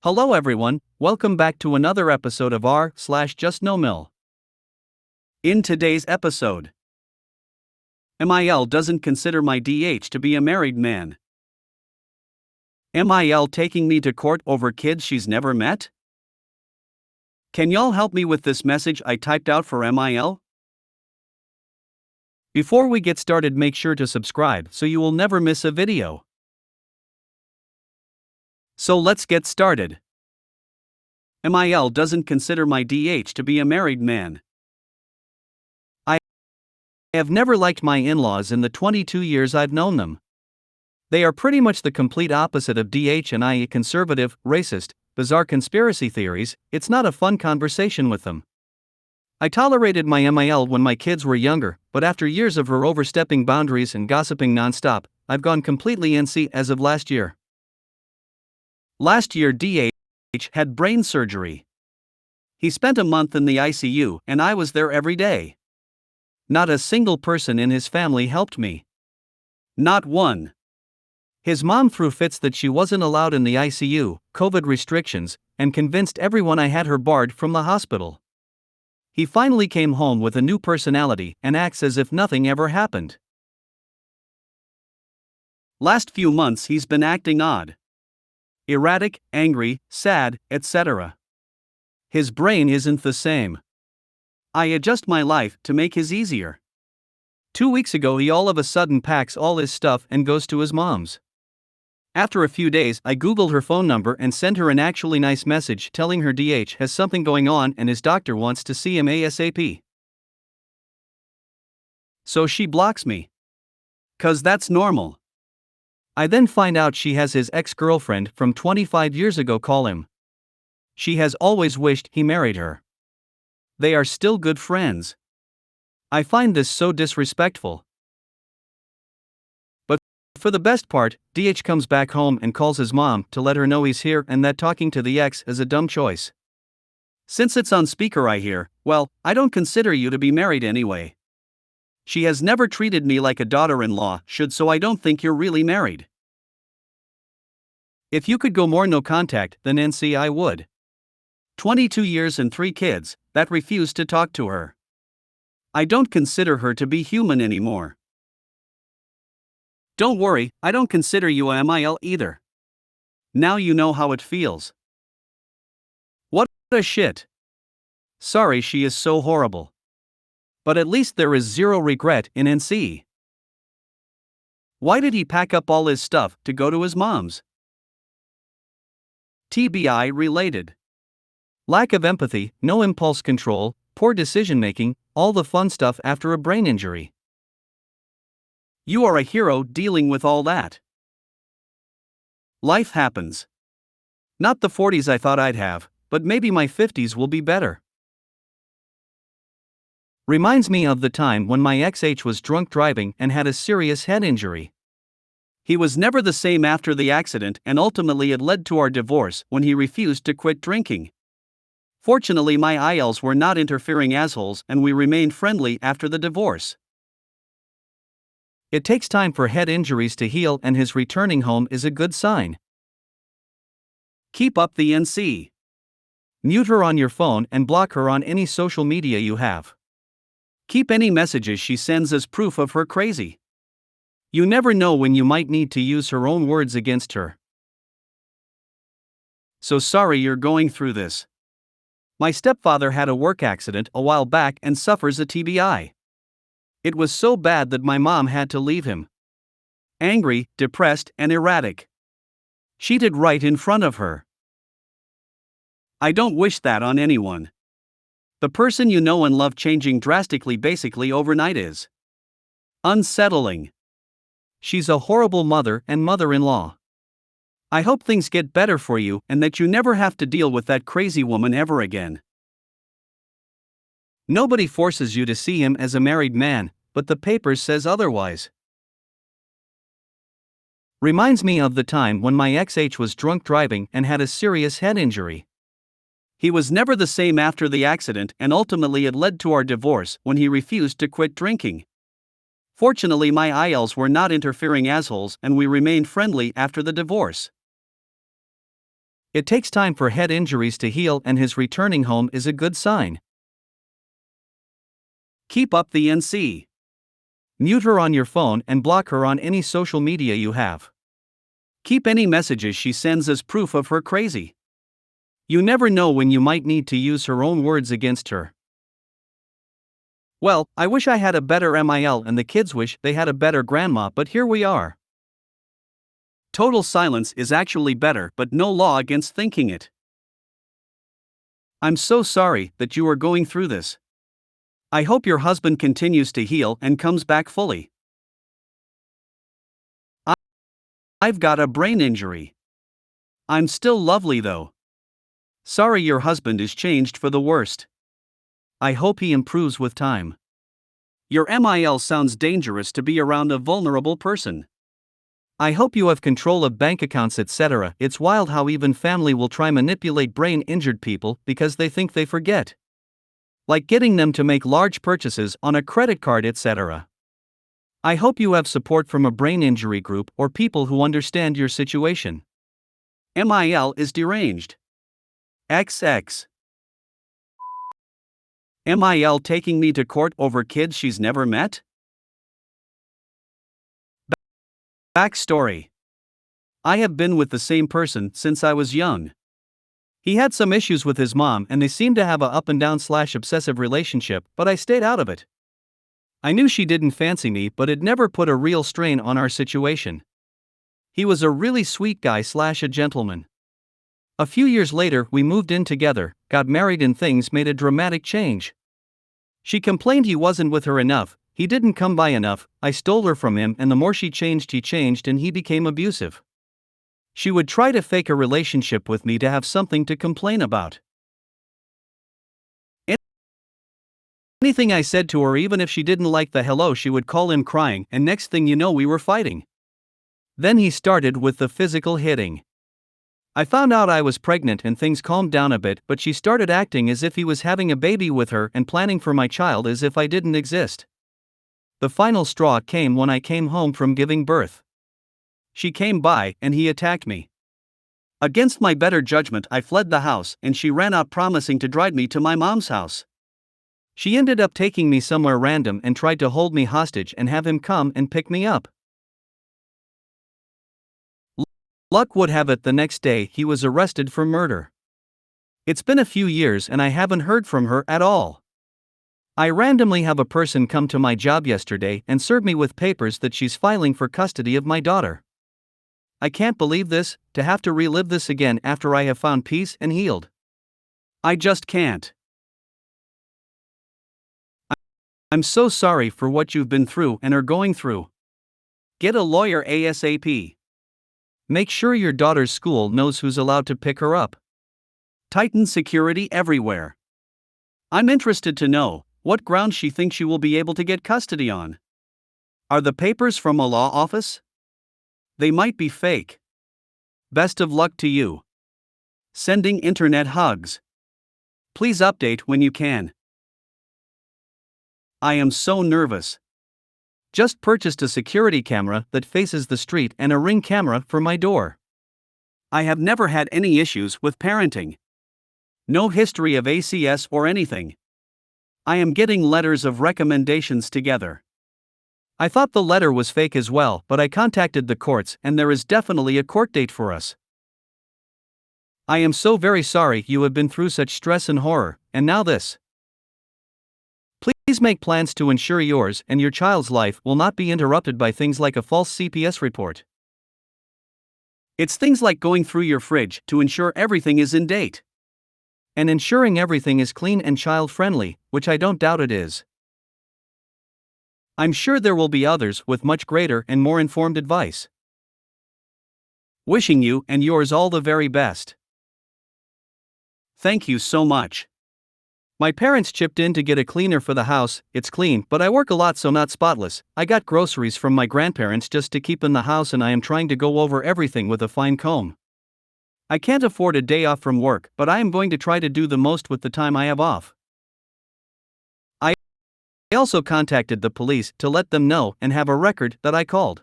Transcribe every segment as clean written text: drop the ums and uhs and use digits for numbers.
Hello everyone, welcome back to another episode of r/slash JustNoMil. In today's episode, MIL doesn't consider my DH to be a married man. MIL taking me to court over kids she's never met? Can y'all help me with this message I typed out for MIL? Before we get started, make sure to subscribe so you will never miss a video. So let's get started. MIL doesn't consider my DH to be a married man. I have never liked my in-laws in the 22 years I've known them. They are pretty much the complete opposite of DH and I, conservative, racist, bizarre conspiracy theories. It's not a fun conversation with them. I tolerated my MIL when my kids were younger, but after years of her overstepping boundaries and gossiping non-stop, I've gone completely NC as of last year. Last year DH had brain surgery. He spent a month in the ICU and I was there every day. Not a single person in his family helped me. Not one. His mom threw fits that she wasn't allowed in the ICU, COVID restrictions, and convinced everyone I had her barred from the hospital. He finally came home with a new personality and acts as if nothing ever happened. Last few months he's been acting odd. Erratic, angry, sad, etc. His brain isn't the same. I adjust my life to make his easier. 2 weeks ago he all of a sudden packs all his stuff and goes to his mom's. After a few days I googled her phone number and sent her an actually nice message telling her DH has something going on and his doctor wants to see him ASAP. So she blocks me. 'Cause that's normal. I then find out she has his ex-girlfriend from 25 years ago call him. She has always wished he married her. They are still good friends. I find this so disrespectful. But for the best part, DH comes back home and calls his mom to let her know he's here and that talking to the ex is a dumb choice. Since it's on speaker I hear, "Well, I don't consider you to be married anyway. She has never treated me like a daughter-in-law should, so I don't think you're really married. If you could go more no contact than NC I would. 22 years and 3 kids that refuse to talk to her. I don't consider her to be human anymore. Don't worry, I don't consider you a MIL either. Now you know how it feels. What a shit. Sorry she is so horrible. But at least there is zero regret in NC. Why did he pack up all his stuff to go to his mom's? TBI related. Lack of empathy, no impulse control, poor decision making, all the fun stuff after a brain injury. You are a hero dealing with all that. Life happens. Not the 40s I thought I'd have, but maybe my 50s will be better. Reminds me of the time when my ex-H was drunk driving and had a serious head injury. He was never the same after the accident and ultimately it led to our divorce when he refused to quit drinking. Fortunately my ILs were not interfering assholes and we remained friendly after the divorce. It takes time for head injuries to heal and his returning home is a good sign. Keep up the NC. Mute her on your phone and block her on any social media you have. Keep any messages she sends as proof of her crazy. You never know when you might need to use her own words against her. So sorry you're going through this. My stepfather had a work accident a while back and suffers a TBI. It was so bad that my mom had to leave him. Angry, depressed, and erratic. Cheated right in front of her. I don't wish that on anyone. The person you know and love changing drastically basically overnight is unsettling. She's a horrible mother and mother-in-law. I hope things get better for you and that you never have to deal with that crazy woman ever again. Nobody forces you to see him as a married man, but the papers says otherwise. Reminds me of the time when my ex-H was drunk driving and had a serious head injury. He was never the same after the accident and ultimately it led to our divorce when he refused to quit drinking. Fortunately my ILs were not interfering assholes and we remained friendly after the divorce. It takes time for head injuries to heal, and his returning home is a good sign. Keep up the NC. Mute her on your phone and block her on any social media you have. Keep any messages she sends as proof of her crazy. You never know when you might need to use her own words against her. Well, I wish I had a better MIL and the kids wish they had a better grandma, but here we are. Total silence is actually better, but no law against thinking it. I'm so sorry that you are going through this. I hope your husband continues to heal and comes back fully. I've got a brain injury. I'm still lovely though. Sorry your husband is changed for the worst. I hope he improves with time. Your MIL sounds dangerous to be around a vulnerable person. I hope you have control of bank accounts, etc. It's wild how even family will try manipulate brain-injured people because they think they forget. Like getting them to make large purchases on a credit card, etc. I hope you have support from a brain injury group or people who understand your situation. MIL is deranged. XX. MIL taking me to court over kids she's never met? Backstory. I have been with the same person since I was young. He had some issues with his mom and they seemed to have a up and down / obsessive relationship, but I stayed out of it. I knew she didn't fancy me, but it never put a real strain on our situation. He was a really sweet guy / a gentleman. A few years later we moved in together, got married, and things made a dramatic change. She complained he wasn't with her enough, he didn't come by enough, I stole her from him, and the more she changed he changed and he became abusive. She would try to fake a relationship with me to have something to complain about. Anything I said to her, even if she didn't like the hello, she would call him crying, and next thing you know we were fighting. Then he started with the physical hitting. I found out I was pregnant and things calmed down a bit, but she started acting as if he was having a baby with her and planning for my child as if I didn't exist. The final straw came when I came home from giving birth. She came by and he attacked me. Against my better judgment, I fled the house and she ran out promising to drive me to my mom's house. She ended up taking me somewhere random and tried to hold me hostage and have him come and pick me up. Luck would have it the next day he was arrested for murder. It's been a few years and I haven't heard from her at all. I randomly have a person come to my job yesterday and serve me with papers that she's filing for custody of my daughter. I can't believe this, to have to relive this again after I have found peace and healed. I just can't. I'm so sorry for what you've been through and are going through. Get a lawyer ASAP. Make sure your daughter's school knows who's allowed to pick her up. Tighten security everywhere. I'm interested to know what grounds she thinks she will be able to get custody on. Are the papers from a law office? They might be fake. Best of luck to you. Sending internet hugs. Please update when you can. I am so nervous. Just purchased a security camera that faces the street and a Ring camera for my door. I have never had any issues with parenting. No history of ACS or anything. I am getting letters of recommendations together. I thought the letter was fake as well, but I contacted the courts and there is definitely a court date for us. I am so very sorry you have been through such stress and horror, and now this. Please make plans to ensure yours and your child's life will not be interrupted by things like a false CPS report. It's things like going through your fridge to ensure everything is in date. And ensuring everything is clean and child-friendly, which I don't doubt it is. I'm sure there will be others with much greater and more informed advice. Wishing you and yours all the very best. Thank you so much. My parents chipped in to get a cleaner for the house. It's clean, but I work a lot, so not spotless. I got groceries from my grandparents just to keep in the house, and I am trying to go over everything with a fine comb. I can't afford a day off from work, but I am going to try to do the most with the time I have off. I also contacted the police to let them know and have a record that I called.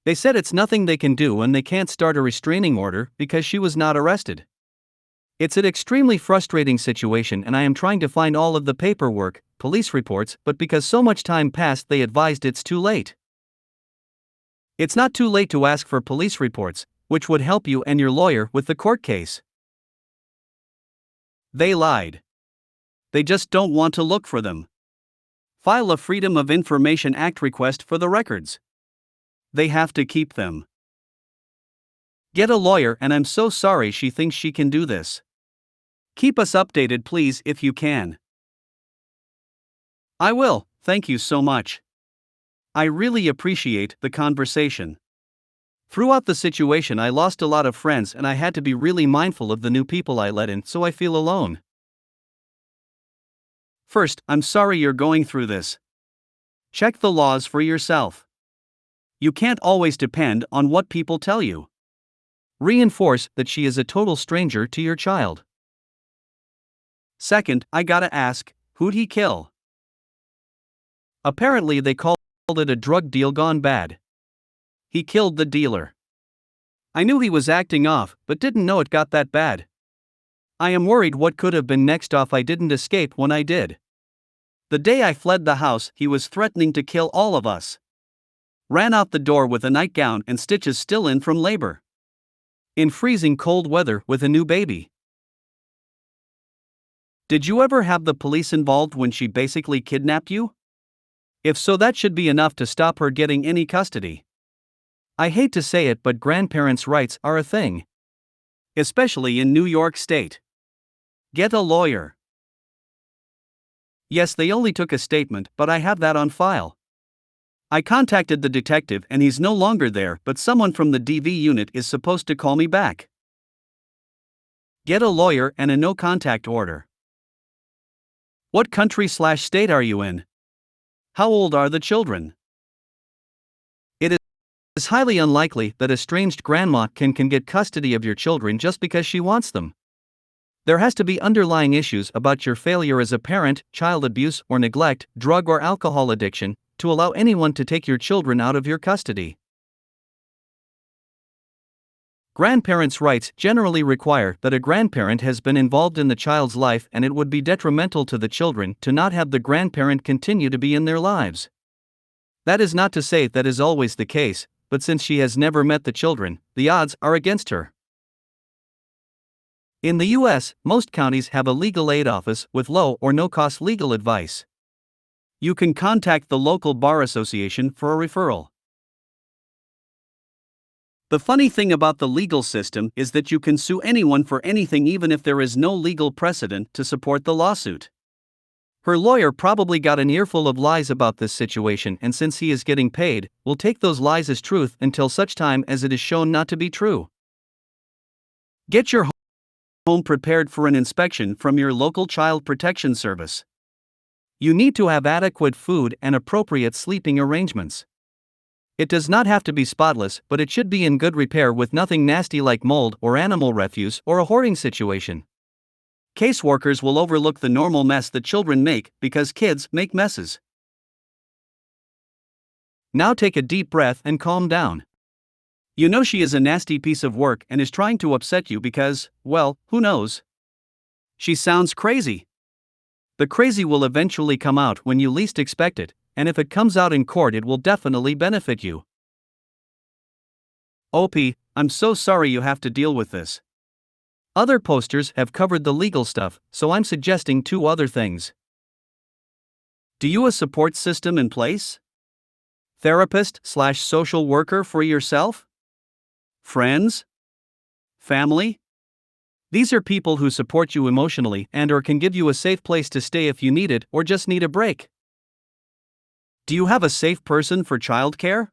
They said it's nothing they can do and they can't start a restraining order because she was not arrested. It's an extremely frustrating situation and I am trying to find all of the paperwork, police reports, but because so much time passed they advised it's too late. It's not too late to ask for police reports, which would help you and your lawyer with the court case. They lied. They just don't want to look for them. File a Freedom of Information Act request for the records. They have to keep them. Get a lawyer and I'm so sorry she thinks she can do this. Keep us updated please if you can. I will, thank you so much. I really appreciate the conversation. Throughout the situation I lost a lot of friends and I had to be really mindful of the new people I let in, so I feel alone. First, I'm sorry you're going through this. Check the laws for yourself. You can't always depend on what people tell you. Reinforce that she is a total stranger to your child. Second, I gotta ask, who'd he kill? Apparently they called it a drug deal gone bad. He killed the dealer. I knew he was acting off, but didn't know it got that bad. I am worried what could have been next. I didn't escape when I did. The day I fled the house, he was threatening to kill all of us. Ran out the door with a nightgown and stitches still in from labor. In freezing cold weather with a new baby. Did you ever have the police involved when she basically kidnapped you? If so, that should be enough to stop her getting any custody. I hate to say it, but grandparents' rights are a thing. Especially in New York State. Get a lawyer. Yes, they only took a statement, but I have that on file. I contacted the detective and he's no longer there, but someone from the DV unit is supposed to call me back. Get a lawyer and a no-contact order. What country/state are you in? How old are the children? It is highly unlikely that estranged grandma can get custody of your children just because she wants them. There has to be underlying issues about your failure as a parent, child abuse or neglect, drug or alcohol addiction, to allow anyone to take your children out of your custody. Grandparents' rights generally require that a grandparent has been involved in the child's life, and it would be detrimental to the children to not have the grandparent continue to be in their lives. That is not to say that is always the case, but since she has never met the children, the odds are against her. In the U.S., most counties have a legal aid office with low or no-cost legal advice. You can contact the local bar association for a referral. The funny thing about the legal system is that you can sue anyone for anything even if there is no legal precedent to support the lawsuit. Her lawyer probably got an earful of lies about this situation, and since he is getting paid, will take those lies as truth until such time as it is shown not to be true. Get your home prepared for an inspection from your local child protection service. You need to have adequate food and appropriate sleeping arrangements. It does not have to be spotless, but it should be in good repair with nothing nasty like mold or animal refuse or a hoarding situation. Caseworkers will overlook the normal mess that children make because kids make messes. Now take a deep breath and calm down. You know she is a nasty piece of work and is trying to upset you because, well, who knows? She sounds crazy. The crazy will eventually come out when you least expect it, and if it comes out in court it will definitely benefit you. OP, I'm so sorry you have to deal with this. Other posters have covered the legal stuff, so I'm suggesting 2 other things. Do you have a support system in place? Therapist/social worker for yourself? Friends? Family? These are people who support you emotionally and or can give you a safe place to stay if you need it or just need a break. Do you have a safe person for childcare?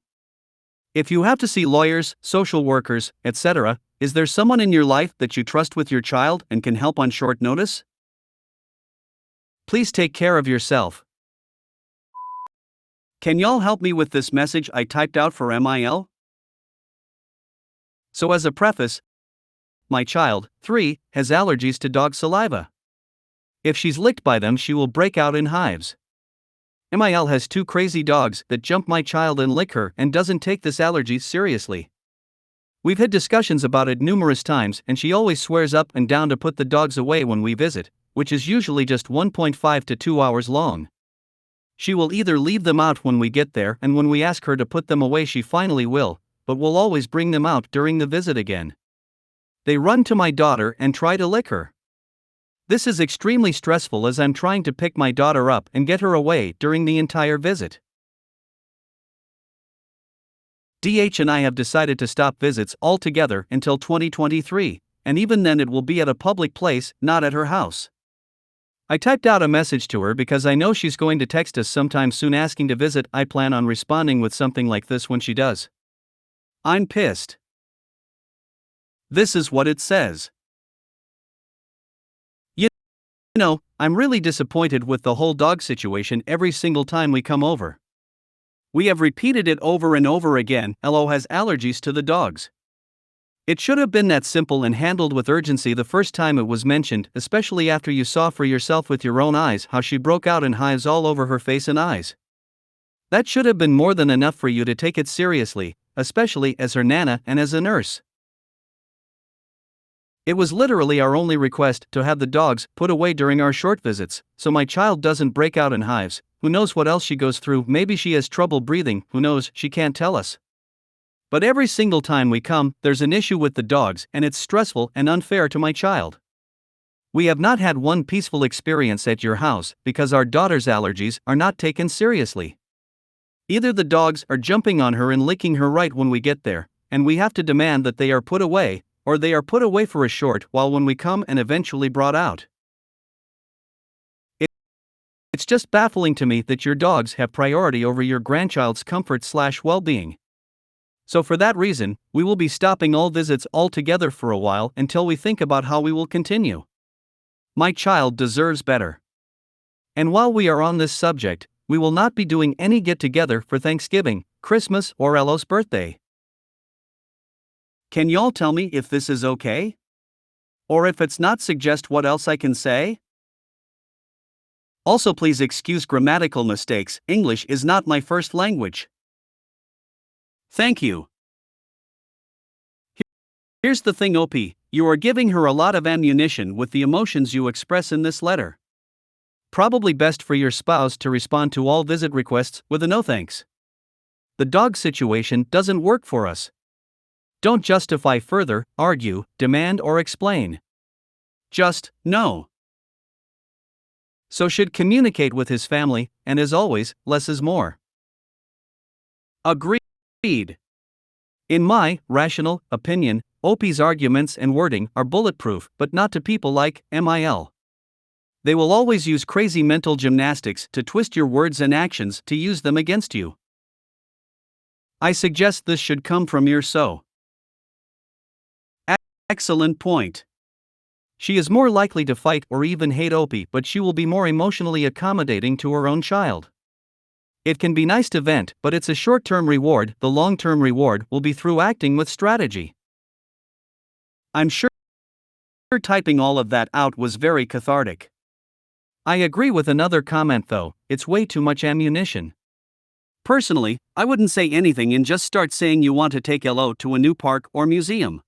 If you have to see lawyers, social workers, etc., is there someone in your life that you trust with your child and can help on short notice? Please take care of yourself. Can y'all help me with this message I typed out for MIL? So as a preface, my child, 3, has allergies to dog saliva. If she's licked by them she will break out in hives. MIL has 2 crazy dogs that jump my child and lick her and doesn't take this allergy seriously. We've had discussions about it numerous times and she always swears up and down to put the dogs away when we visit, which is usually just 1.5 to 2 hours long. She will either leave them out when we get there and when we ask her to put them away she finally will, but will always bring them out during the visit again. They run to my daughter and try to lick her. This is extremely stressful as I'm trying to pick my daughter up and get her away during the entire visit. DH and I have decided to stop visits altogether until 2023, and even then it will be at a public place, not at her house. I typed out a message to her because I know she's going to text us sometime soon asking to visit. I plan on responding with something like this when she does. I'm pissed. This is what it says. You know, I'm really disappointed with the whole dog situation every single time we come over. We have repeated it over and over again. LO has allergies to the dogs. It should have been that simple and handled with urgency the first time it was mentioned, especially after you saw for yourself with your own eyes how she broke out in hives all over her face and eyes. That should have been more than enough for you to take it seriously, especially as her nana and as a nurse. It was literally our only request to have the dogs put away during our short visits, so my child doesn't break out in hives. Who knows what else she goes through? Maybe she has trouble breathing, who knows, she can't tell us. But every single time we come, there's an issue with the dogs and it's stressful and unfair to my child. We have not had one peaceful experience at your house because our daughter's allergies are not taken seriously. Either the dogs are jumping on her and licking her right when we get there, and we have to demand that they are put away, or they are put away for a short while when we come and eventually brought out. It's just baffling to me that your dogs have priority over your grandchild's comfort/well-being. So for that reason, we will be stopping all visits altogether for a while until we think about how we will continue. My child deserves better. And while we are on this subject, we will not be doing any get-together for Thanksgiving, Christmas, or LO's birthday. Can y'all tell me if this is okay? Or if it's not, suggest what else I can say? Also, please excuse grammatical mistakes. English is not my first language. Thank you. Here's the thing, OP, you are giving her a lot of ammunition with the emotions you express in this letter. Probably best for your spouse to respond to all visit requests with a no thanks. The dog situation doesn't work for us. Don't justify further, argue, demand, or explain. Just, no. So should communicate with his family, and as always, less is more. Agreed. In my rational opinion, OP's arguments and wording are bulletproof, but not to people like MIL. They will always use crazy mental gymnastics to twist your words and actions to use them against you. I suggest this should come from your so. Excellent point. She is more likely to fight or even hate OP, but she will be more emotionally accommodating to her own child. It can be nice to vent, but it's a short-term reward. The long-term reward will be through acting with strategy. I'm sure typing all of that out was very cathartic. I agree with another comment though, it's way too much ammunition. Personally, I wouldn't say anything and just start saying you want to take LO to a new park or museum.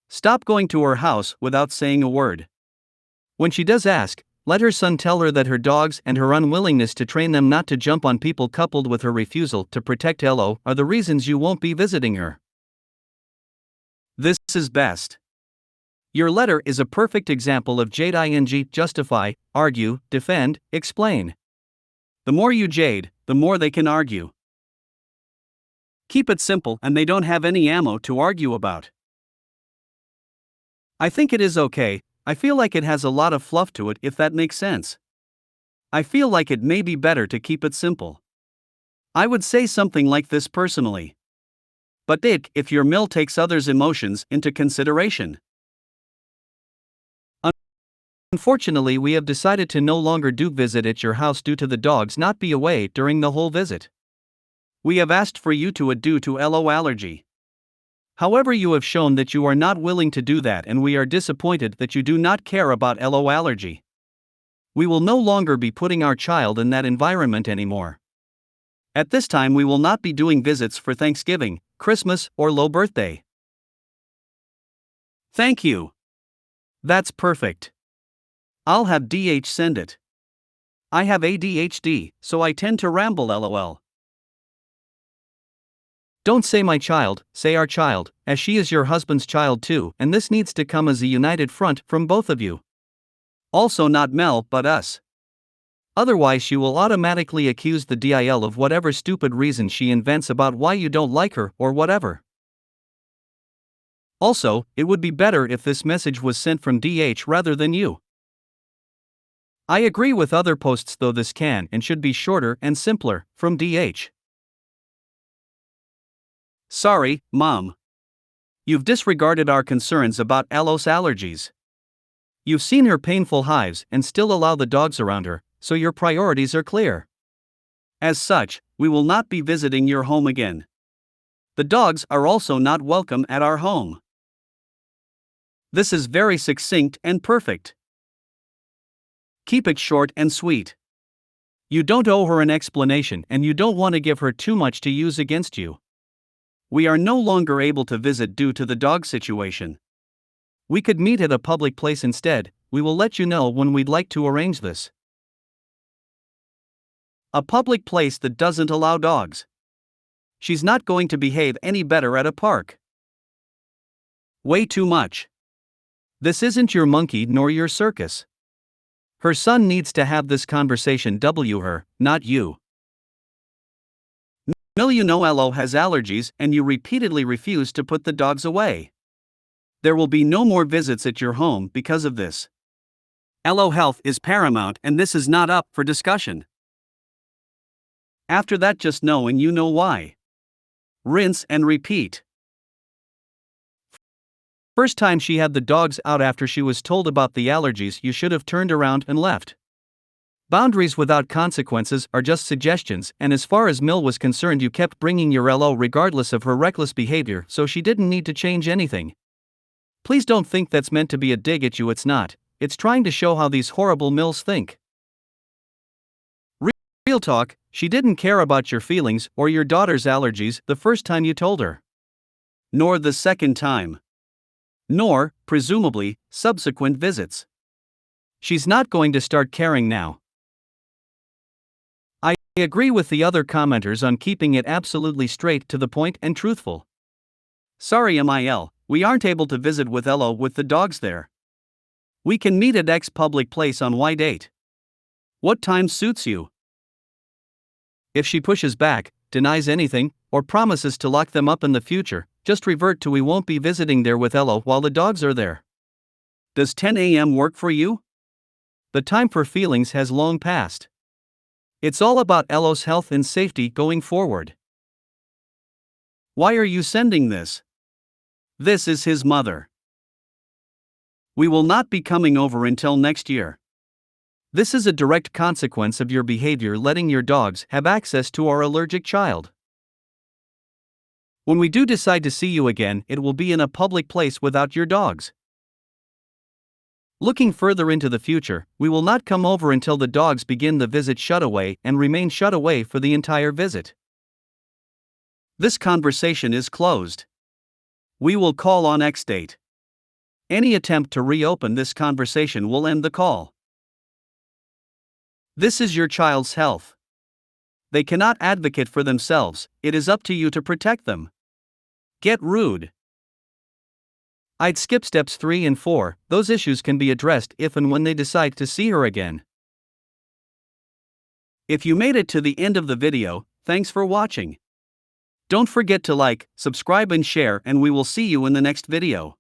Stop going to her house without saying a word. When she does ask, let her son tell her that her dogs and her unwillingness to train them not to jump on people coupled with her refusal to protect LO are the reasons you won't be visiting her. This is best. Your letter is a perfect example of JustNoMil, justify, argue, defend, explain. The more you jade, the more they can argue. Keep it simple and they don't have any ammo to argue about. I think it is okay. I feel like it has a lot of fluff to it, if that makes sense. I feel like it may be better to keep it simple. I would say something like this personally. But Dick, if your mill takes others' emotions into consideration. Unfortunately, we have decided to no longer do visit at your house due to the dogs not be away during the whole visit. We have asked for you to due to LO allergy. However, you have shown that you are not willing to do that and we are disappointed that you do not care about LO allergy. We will no longer be putting our child in that environment anymore. At this time, we will not be doing visits for Thanksgiving, Christmas, or low birthday. Thank you. That's perfect. I'll have DH send it. I have ADHD, so I tend to ramble, lol. Don't say my child, say our child, as she is your husband's child too, and this needs to come as a united front from both of you. Also not Mel but us. Otherwise she will automatically accuse the DIL of whatever stupid reason she invents about why you don't like her or whatever. Also, it would be better if this message was sent from DH rather than you. I agree with other posts though this can and should be shorter and simpler, from DH. Sorry, Mom. You've disregarded our concerns about Elo's allergies. You've seen her painful hives and still allow the dogs around her, so your priorities are clear. As such, we will not be visiting your home again. The dogs are also not welcome at our home. This is very succinct and perfect. Keep it short and sweet. You don't owe her an explanation and you don't want to give her too much to use against you. We are no longer able to visit due to the dog situation. We could meet at a public place instead. We will let you know when we'd like to arrange this. A public place that doesn't allow dogs. She's not going to behave any better at a park. Way too much. This isn't your monkey nor your circus. Her son needs to have this conversation her, not you. Mil, you know Elo has allergies and you repeatedly refuse to put the dogs away. There will be no more visits at your home because of this. Elo health is paramount and this is not up for discussion. After that, just know and you know why. Rinse and repeat. First time she had the dogs out after she was told about the allergies, you should have turned around and left. Boundaries without consequences are just suggestions, and as far as Mil was concerned, you kept bringing your Elo regardless of her reckless behavior, so she didn't need to change anything. Please don't think that's meant to be a dig at you, it's not. It's trying to show how these horrible Mils think. Real talk, she didn't care about your feelings or your daughter's allergies the first time you told her. Nor the second time. Nor, presumably, subsequent visits. She's not going to start caring now. I agree with the other commenters on keeping it absolutely straight to the point and truthful. Sorry MIL, we aren't able to visit with Elo with the dogs there. We can meet at X public place on Y date. What time suits you? If she pushes back, denies anything, or promises to lock them up in the future, just revert to we won't be visiting there with Elo while the dogs are there. Does 10 a.m. work for you? The time for feelings has long passed. It's all about Elo's health and safety going forward. Why are you sending this? This is his mother. We will not be coming over until next year. This is a direct consequence of your behavior letting your dogs have access to our allergic child. When we do decide to see you again, it will be in a public place without your dogs. Looking further into the future, we will not come over until the dogs begin the visit shut away and remain shut away for the entire visit. This conversation is closed. We will call on X date. Any attempt to reopen this conversation will end the call. This is your child's health. They cannot advocate for themselves, it is up to you to protect them. Get rude. I'd skip steps 3 and 4, those issues can be addressed if and when they decide to see her again. If you made it to the end of the video, thanks for watching. Don't forget to like, subscribe and share, and we will see you in the next video.